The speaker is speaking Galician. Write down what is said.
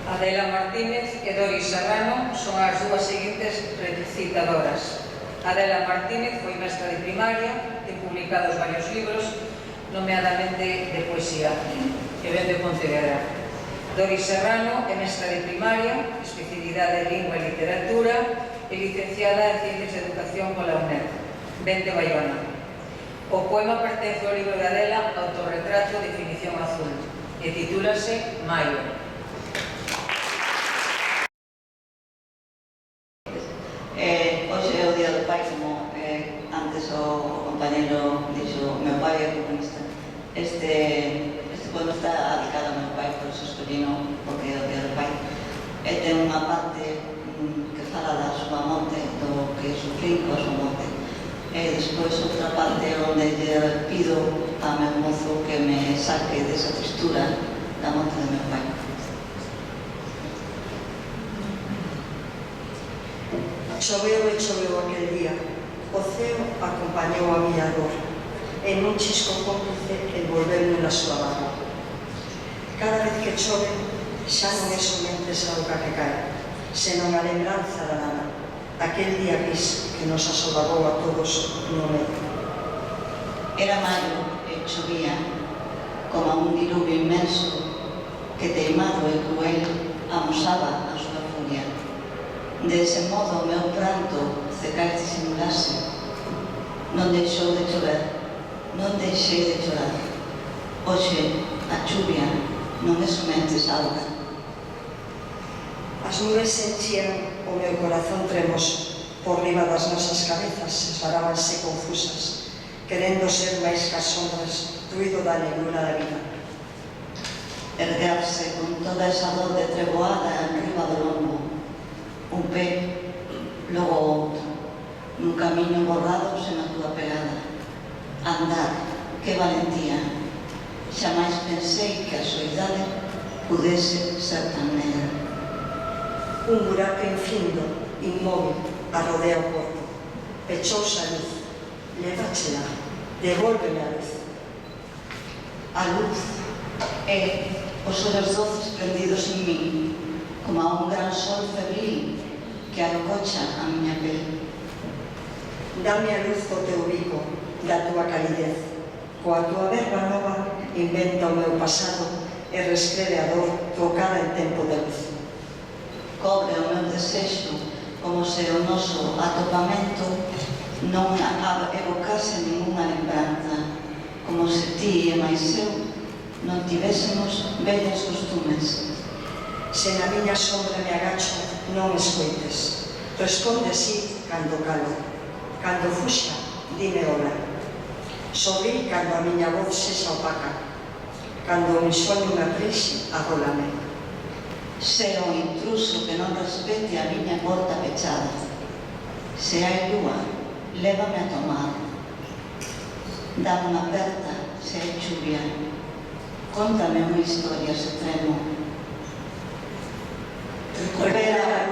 Adela Martínez e Doris Serrano son as dúas seguintes recitadoras. Adela Martínez foi mestra de primaria, ten publicados varios libros, nomeadamente de poesía, que ven de Pontevedra. Doris Serrano é mestra de primaria, especialidade de lingua e literatura, e licenciada en Ciencias de Educación pola UNED, ven de Baiona. O poema pertence ao libro de Adela, Autorretrato, definición azul, e titúlase Maio. Hoxe é o Día do Pai, como antes o compañero dixo, meu pai é comunista. Este poema está dedicado ao meu pai, por iso escollino porque é o Día do Pai. E ten unha parte que fala da súa morte, do que sufrí coa súa morte. E despois outra parte onde lle pido a meu mozo que me saque desa tristura da morte do meu pai. Choveu e choveu aquel día, o ceo acompañou a miña dor, e nun chisco cómplice envolveume na súa barra. Cada vez que chove, xa non é somente esa auga que cae, senón a lembranza da nana, aquel día gris que nos asolagou a todos no medio. Era maio e chovía, como un diluvio inmenso que teimado e cruel amosaba a súa furia. De ese modo o meu pranto secai disimulase. Non deixou de chover, non deixei de chorar. Hoxe a chuvia non é somente auga. As nubes enchían o meu corazón tremoso, por riba das nosas cabezas esvarábanse confusas, querendo ser máis que as sombras, ruido da neblura da vida. Erguerse con toda esa dor de treboada arriba do lombo, un pé, logo outro, nun camiño borrado sen a túa pegada. Andar, que valentía! Xamais pensei que a soidade pudese ser tan negra. Un buraco infindo, inmóvil, arrodea o corpo. Pechouse a luz, leváchela, devólveme a luz. A luz é os ollos doces prendidos en min, como a un gran sol febril que arcocha a miña pel. Dame a luz do teu bico, da túa calidez. Coa túa verba nova inventa o meu pasado e reescreve a dor trocada en tempo de luz. Cobre o meu desexo como se o noso atopamento non evocase ninguna lembranza, como se ti e máis eu non tivésemos vellos costumes. Se na miña sombra me agacho, non escoites. Responde sí cando calo. Cando fuxa, dime hola. Sorrí cando a miña voz sexa opaca. Cando o soño me aprexe, arrólame. Se o intruso que non respete a miña porta pechada. Se hai lúa, lévame a tomar. Dame unha aperta, se hai chuvia. Contame unha historia se tremo. Recupera